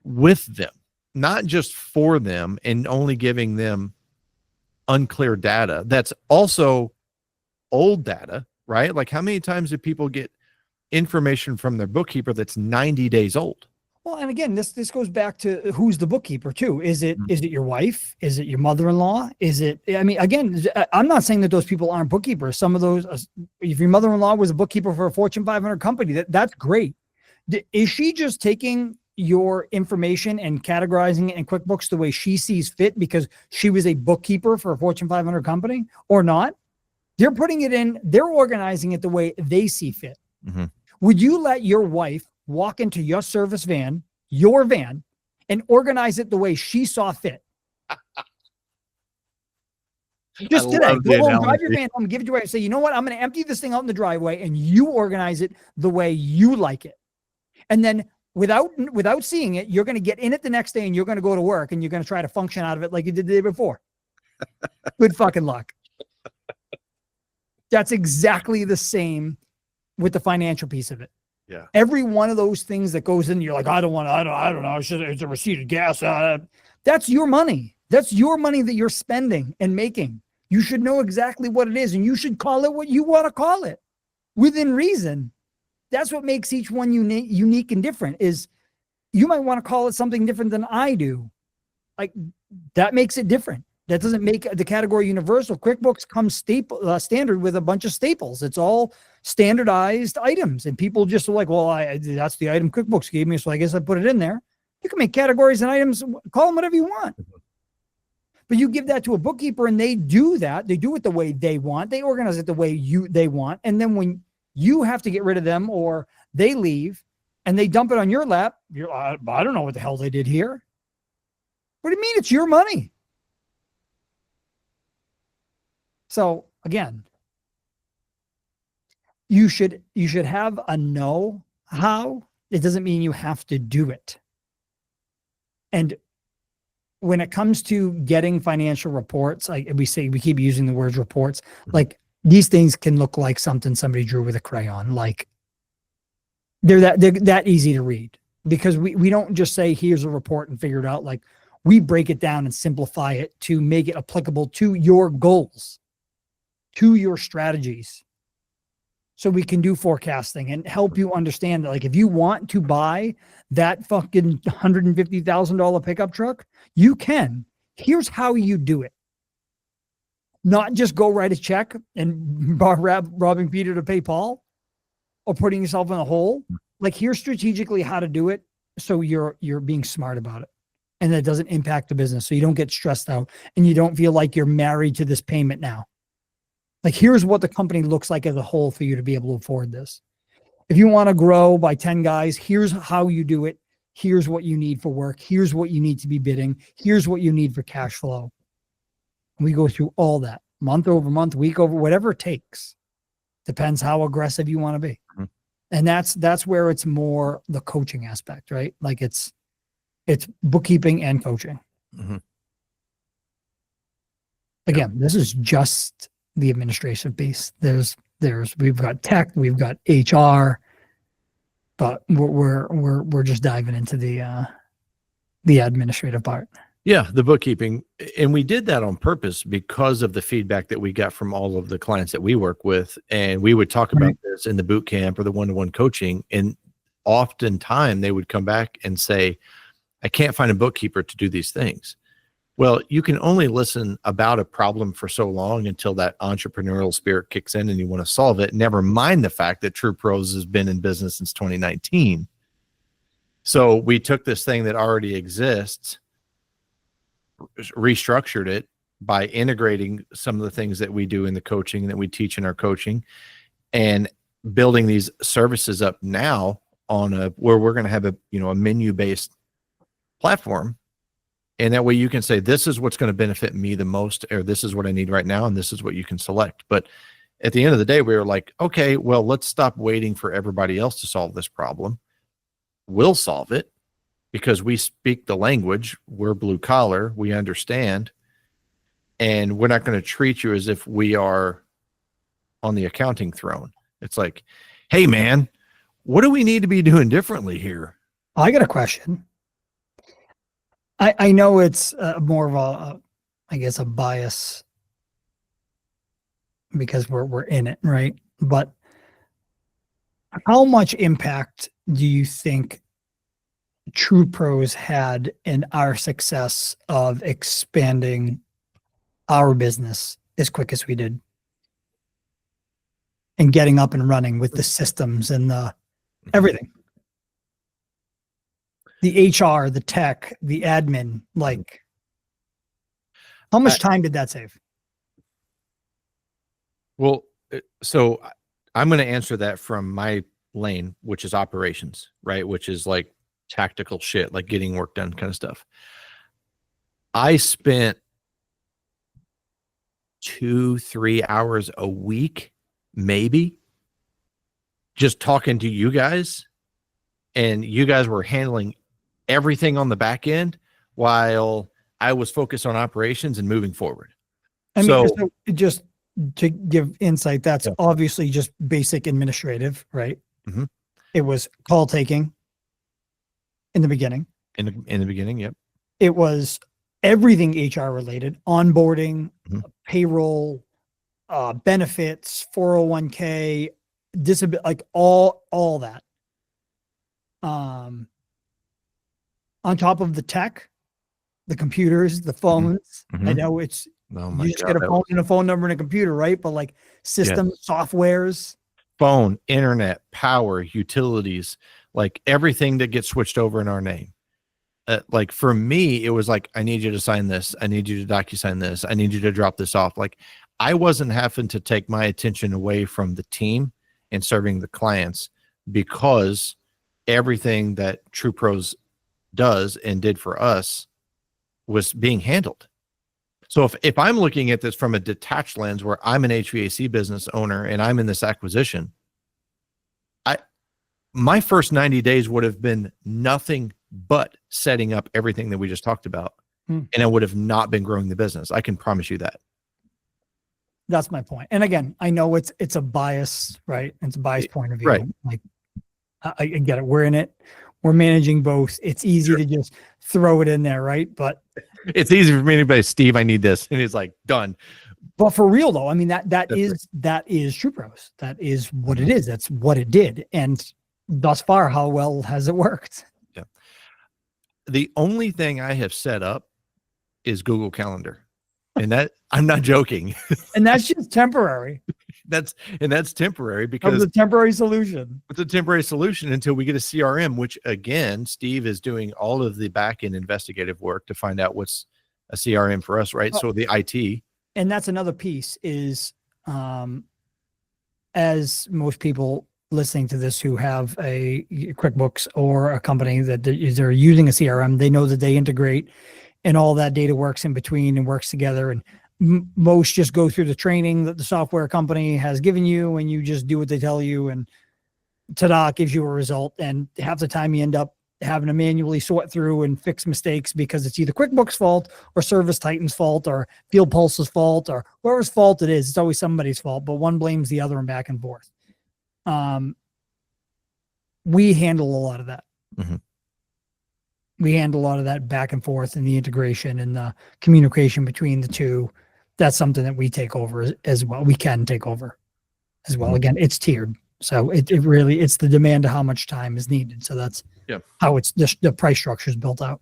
Speaker 1: with them, not just for them and only giving them unclear data. That's also old data, right? Like, how many times do people get information from their bookkeeper that's 90 days old?
Speaker 2: Well, and again, this goes back to who's the bookkeeper too. Is it your wife? Is it your mother-in-law? Is it? I mean, again, I'm not saying that those people aren't bookkeepers. Some of those, if your mother-in-law was a bookkeeper for a Fortune 500 company, that's great. Is she just taking your information and categorizing it in QuickBooks the way she sees fit because she was a bookkeeper for a Fortune 500 company, or not? They're putting it in. They're organizing it the way they see fit.
Speaker 1: Mm-hmm.
Speaker 2: Would you let your wife walk into your service van, your van, and organize it the way she saw fit? Just today, go home, drive your van home, give it to her, and say, you know what? I'm going to empty this thing out in the driveway, and you organize it the way you like it. And then without seeing it, you're going to get in it the next day, and you're going to go to work, and you're going to try to function out of it like you did the day before. Good fucking luck. That's exactly the same with the financial piece of it.
Speaker 1: Yeah.
Speaker 2: Every one of those things that goes in, you're like, I don't know. It's a receipt of gas. That's your money. That's your money that you're spending and making. You should know exactly what it is, and you should call it what you want to call it within reason. That's what makes each one unique and different. Is you might want to call it something different than I do. Like, that makes it different. That doesn't make the category universal. QuickBooks comes standard with a bunch of staples. It's all standardized items, and people just are like, well, that's the item QuickBooks gave me, so I guess I put it in there. You can make categories and items, call them whatever you want. But you give that to a bookkeeper, and they do that. They do it the way they want. They organize it the way they want. And then when you have to get rid of them, or they leave and they dump it on your lap, I don't know what the hell they did here. What do you mean? It's your money. So again, you should have a know-how. It doesn't mean you have to do it. And when it comes to getting financial reports, like we keep using the word reports, like these things can look like something somebody drew with a crayon. Like they're that easy to read, because we don't just say, here's a report and figure it out. Like, we break it down and simplify it to make it applicable to your goals, to your strategies. So we can do forecasting and help you understand that, like, if you want to buy that fucking $150,000 pickup truck, you can. Here's how you do it. Not just go write a check and robbing Peter to pay Paul, or putting yourself in a hole. Like, here's strategically how to do it, so you're being smart about it, and that doesn't impact the business, so you don't get stressed out and you don't feel like you're married to this payment now. Like, here's what the company looks like as a whole for you to be able to afford this. If you want to grow by 10 guys, here's how you do it. Here's what you need for work. Here's what you need to be bidding. Here's what you need for cash flow. And we go through all that month over month, week over, whatever it takes. Depends how aggressive you want to be. Mm-hmm. And that's where it's more the coaching aspect, right? Like, it's bookkeeping and coaching. Mm-hmm. Again, this is just the administrative piece. We've got tech, we've got HR, but we're just diving into the administrative part.
Speaker 1: Yeah, the bookkeeping. And we did that on purpose because of the feedback that we got from all of the clients that we work with. And we would talk about this in the boot camp or the one-to-one coaching. And oftentimes they would come back and say, I can't find a bookkeeper to do these things. Well, you can only listen about a problem for so long until that entrepreneurial spirit kicks in and you want to solve it. Never mind the fact that True Pros has been in business since 2019. So we took this thing that already exists, restructured it by integrating some of the things that we do in the coaching that we teach in our coaching, and building these services up now on where we're going to have a menu-based platform. And that way you can say, this is what's going to benefit me the most, or this is what I need right now, and this is what you can select. But at the end of the day, we were like, okay, well, let's stop waiting for everybody else to solve this problem. we'll solve it because we speak the language. We're blue collar. We understand. And we're not going to treat you as if we are on the accounting throne. It's like, hey, man, what do we need to be doing differently here?
Speaker 2: I got a question. I know it's more of a, I guess, a bias because we're in it, right? But how much impact do you think True Pros had in our success of expanding our business as quick as we did and getting up and running with the systems and the everything? The HR, the tech, the admin, like how much time did that save?
Speaker 1: Well, so I'm going to answer that from my lane, which is operations, right? Which is like tactical shit, like getting work done kind of stuff. I spent 2-3 hours a week, maybe, just talking to you guys, and you guys were handling everything on the back end while I was focused on operations and moving forward.
Speaker 2: I mean, so just to give insight, that's obviously just basic administrative, right?
Speaker 1: Mm-hmm.
Speaker 2: It was call taking in the beginning.
Speaker 1: In the beginning, yep.
Speaker 2: It was everything HR related, onboarding, payroll, benefits, 401k, disability, like all that. On top of the tech, the computers, the phones. I know it's you just get a phone and a phone number and a computer, right? But like systems, softwares,
Speaker 1: phone, internet, power, utilities, like everything that gets switched over in our name. Like for me, it was like, I need you to sign this. I need you to DocuSign this. I need you to drop this off. Like I wasn't having to take my attention away from the team and serving the clients because everything that True Pros does and did for us was being handled. So if I'm looking at this from a detached lens where I'm an HVAC business owner and I'm in this acquisition, my first 90 days would have been nothing but setting up everything that we just talked about. And I would have not been growing the business. I can promise you that.
Speaker 2: That's my point. And again, I know it's a bias, right? It's a biased point of view.
Speaker 1: Right.
Speaker 2: Like I get it. We're in it. We're managing both. It's easy to just throw it in there, right? But
Speaker 1: it's easy for me to say, Steve, I need this. And he's like, done. But
Speaker 2: for real though, I mean, that is True Pros. That is what it is. That's what it did. And thus far, how well has it worked?
Speaker 1: Yeah. The only thing I have set up is Google Calendar. And that I'm not joking.
Speaker 2: And that's just temporary.
Speaker 1: That's temporary because
Speaker 2: it's a temporary solution.
Speaker 1: It's a temporary solution until we get a CRM, which again, Steve is doing all of the back end investigative work to find out what's a CRM for us, right? So the IT.
Speaker 2: And that's another piece is, as most people listening to this who have a QuickBooks or a company that they're using a CRM, they know that they integrate and all that data works in between and works together. And most just go through the training that the software company has given you and you just do what they tell you and ta-da, gives you a result. And half the time you end up having to manually sort through and fix mistakes because it's either QuickBooks fault or Service Titan's fault or Field Pulse's fault or whoever's fault it is. It's always somebody's fault, but one blames the other and back and forth. We handle a lot of that. We handle a lot of that back and forth and the integration and the communication between the two. That's something that we take over as well. We can take over as well. Again, it's tiered. So it really, it's the demand of how much time is needed. So that's how it's the price structure is built out.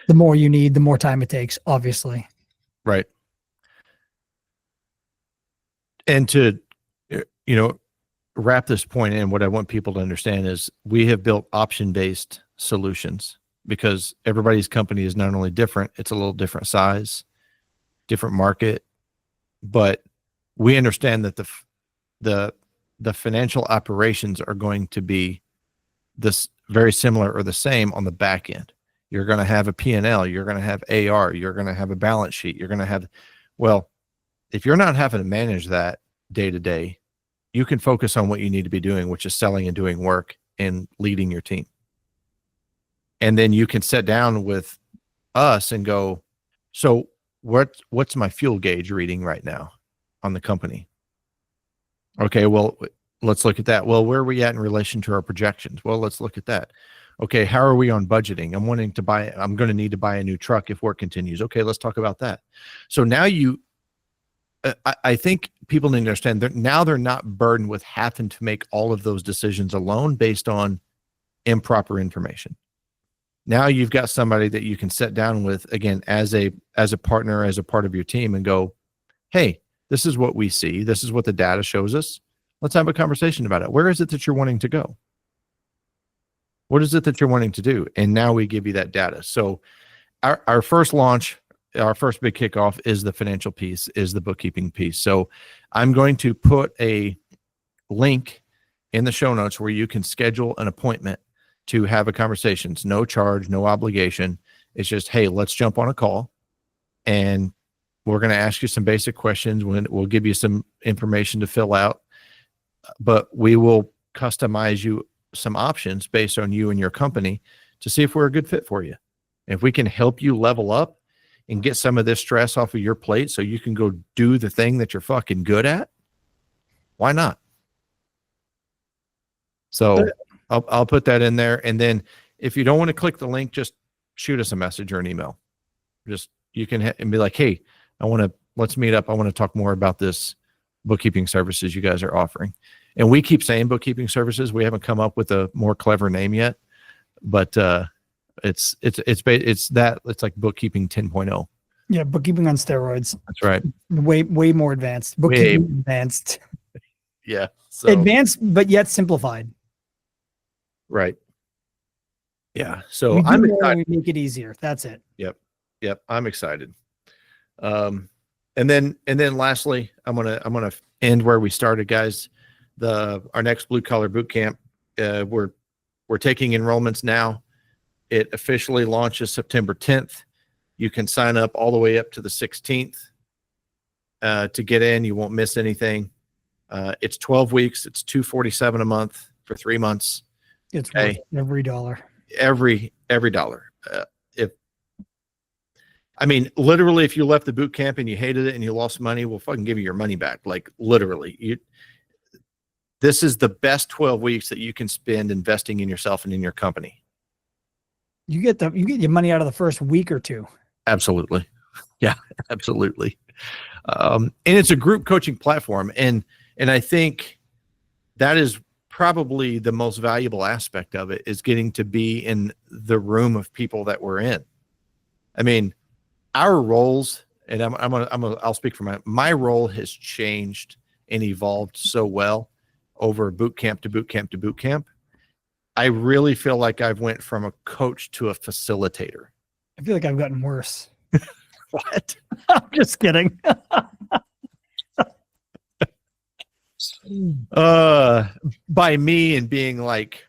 Speaker 2: The more you need, the more time it takes, obviously.
Speaker 1: Right. And to, wrap this point in, what I want people to understand is we have built option-based solutions because everybody's company is not only different, it's a little different size, different market, but we understand that the financial operations are going to be this very similar or the same on the back end. You're going to have a P&L, you're going to have AR, you're going to have a balance sheet, you're going to have, well, if you're not having to manage that day to day, you can focus on what you need to be doing, which is selling and doing work and leading your team. And then you can sit down with us and go, so what's my fuel gauge reading right now on the company? Okay, well, let's look at that. Well, where are we at in relation to our projections? Well, let's look at that. Okay, how are we on budgeting? I'm going to need to buy a new truck if work continues. Okay, let's talk about that. So now I think people need to understand that now they're not burdened with having to make all of those decisions alone based on improper information. Now you've got somebody that you can sit down with, again, as a partner, as a part of your team, and go, hey, this is what we see. This is what the data shows us. Let's have a conversation about it. Where is it that you're wanting to go? What is it that you're wanting to do? And now we give you that data. So our first launch, our first big kickoff is the financial piece, is the bookkeeping piece. So I'm going to put a link in the show notes where you can schedule an appointment to have a conversation. It's no charge, no obligation. It's just, hey, let's jump on a call and we're going to ask you some basic questions. We'll give you some information to fill out, but we will customize you some options based on you and your company to see if we're a good fit for you. If we can help you level up and get some of this stress off of your plate so you can go do the thing that you're fucking good at, why not? So I'll put that in there. And then if you don't want to click the link, just shoot us a message or an email. Just, you can and be like, hey, let's meet up. I want to talk more about this bookkeeping services you guys are offering. And we keep saying bookkeeping services. We haven't come up with a more clever name yet, but it's like bookkeeping 10.0.
Speaker 2: Yeah, bookkeeping on steroids.
Speaker 1: That's right.
Speaker 2: Way more advanced. Bookkeeping advanced.
Speaker 1: Yeah. So,
Speaker 2: advanced, but yet simplified.
Speaker 1: Right. Yeah. So
Speaker 2: we
Speaker 1: I'm excited.
Speaker 2: We make it easier. That's it.
Speaker 1: Yep. I'm excited. And then lastly, I'm gonna end where we started, guys. Our next blue collar boot camp, we're taking enrollments now. It officially launches September 10th. You can sign up all the way up to the 16th to get in. You won't miss anything. It's 12 weeks. It's $247 a month for 3 months.
Speaker 2: It's worth every dollar.
Speaker 1: Every dollar. Literally, if you left the boot camp and you hated it and you lost money, we'll fucking give you your money back. Like literally, this is the best 12 weeks that you can spend investing in yourself and in your company. You get
Speaker 2: your money out of the first week or two.
Speaker 1: Absolutely. Yeah, absolutely. And it's a group coaching platform. And I think that is probably the most valuable aspect of it, is getting to be in the room of people that we're in. I mean, our roles, and I'll speak for my role has changed and evolved so well over boot camp to boot camp to boot camp. I really feel like I've went from a coach to a facilitator.
Speaker 2: I feel like I've gotten worse.
Speaker 1: What?
Speaker 2: I'm just kidding.
Speaker 1: By me and being like,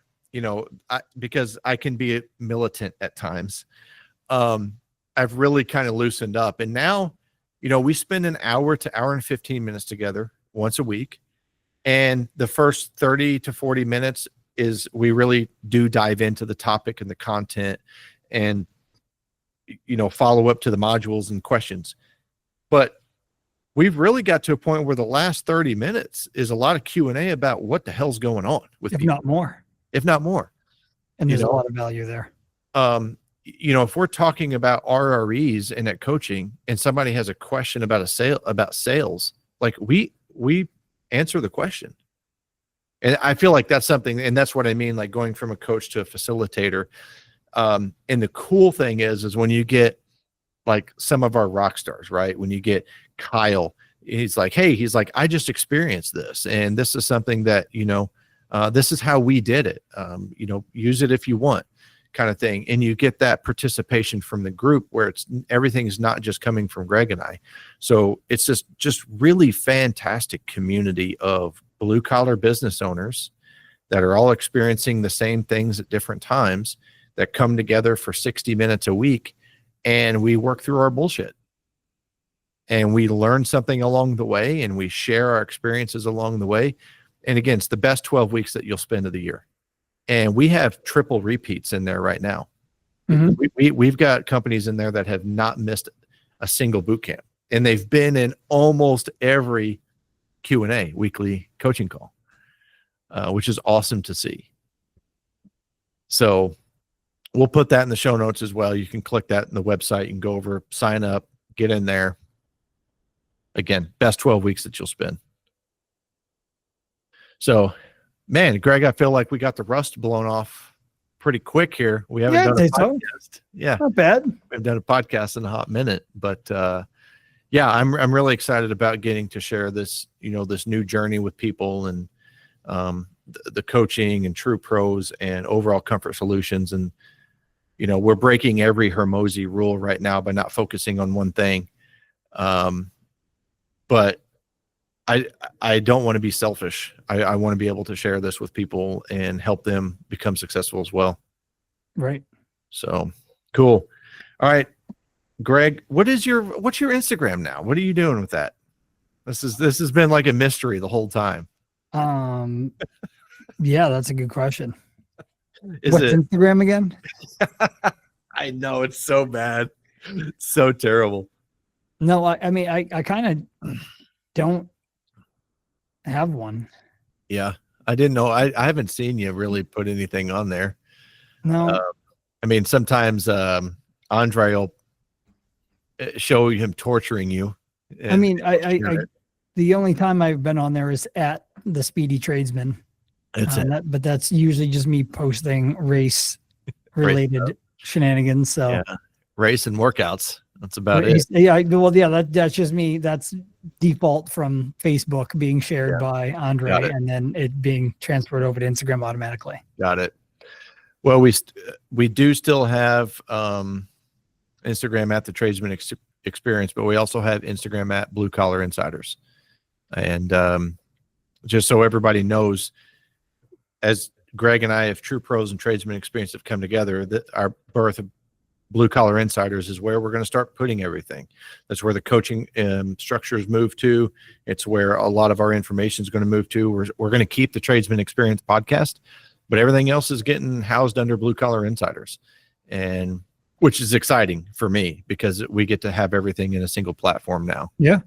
Speaker 1: because I can be militant at times. I've really kind of loosened up, and now, we spend an hour to hour and 15 minutes together once a week. And the first 30 to 40 minutes is we really do dive into the topic and the content and, follow up to the modules and questions. But we've really got to a point where the last 30 minutes is a lot of Q&A about what the hell's going on with
Speaker 2: if
Speaker 1: people.
Speaker 2: If not more. And there's a lot of value there.
Speaker 1: If we're talking about RREs and at coaching and somebody has a question about sales, like we answer the question. And I feel like that's something, and that's what I mean, like going from a coach to a facilitator. And the cool thing is when you get like some of our rock stars, right? When you get Kyle, he's like, I just experienced this. And this is something that, this is how we did it. Use it if you want, kind of thing. And you get that participation from the group where everything is not just coming from Greg and I. So it's just really fantastic community of blue collar business owners that are all experiencing the same things at different times, that come together for 60 minutes a week, and we work through our bullshit. And we learn something along the way, and we share our experiences along the way. And again, it's the best 12 weeks that you'll spend of the year. And we have triple repeats in there right now.
Speaker 2: Mhm.
Speaker 1: We've got companies in there that have not missed a single boot camp, and they've been in almost every Q&A weekly coaching call, which is awesome to see. So we'll put that in the show notes as well. You can click that in the website. You can go over, sign up, get in there. Again, best 12 weeks that you'll spend. So, man, Greg, I feel like we got the rust blown off pretty quick here. We haven't done a podcast. Yeah,
Speaker 2: not bad.
Speaker 1: We haven't done a podcast in a hot minute, but yeah, I'm really excited about getting to share this, this new journey with people, and the coaching and True Pros and Overall Comfort Solutions. And we're breaking every Hermosi rule right now by not focusing on one thing. But I don't want to be selfish. I want to be able to share this with people and help them become successful as well.
Speaker 2: Right.
Speaker 1: So cool. All right, Greg, what's your Instagram now? What are you doing with that? This has been like a mystery the whole time.
Speaker 2: Yeah, that's a good question.
Speaker 1: What's
Speaker 2: Instagram again?
Speaker 1: I know, it's so bad. It's so terrible.
Speaker 2: No, I mean, I kind of don't have one.
Speaker 1: Yeah, I didn't know. I haven't seen you really put anything on there.
Speaker 2: No.
Speaker 1: I mean, sometimes Andre will show him torturing you.
Speaker 2: I mean, I the only time I've been on there is at the Speedy Tradesman. But that's usually just me posting race related shenanigans. So
Speaker 1: yeah. Race and workouts. That's about it.
Speaker 2: Yeah. Well, yeah, that's just me. That's default from Facebook being shared by Andre, and then it being transferred over to Instagram automatically.
Speaker 1: Got it. Well, we do still have Instagram at the Tradesman Experience, but we also have Instagram at Blue Collar Insiders. And just so everybody knows, as Greg and I, if True Pros and Tradesman Experience have come together, that our birth of Blue Collar Insiders is where we're going to start putting everything. That's where the coaching structures move to. It's where a lot of our information is going to move to. We're going to keep the Tradesman Experience podcast, but everything else is getting housed under Blue Collar Insiders, and which is exciting for me because we get to have everything in a single platform now.
Speaker 2: Yeah.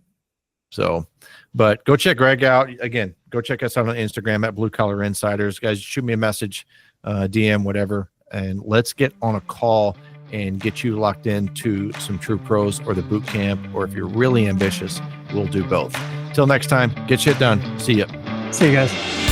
Speaker 1: So, but go check Greg out. Again, go check us out on Instagram at Blue Collar Insiders. Guys, shoot me a message, DM, whatever, and let's get on a call and get you locked into some True Pros or the boot camp, or if you're really ambitious, we'll do both. Till next time, get shit done. See ya.
Speaker 2: See you guys.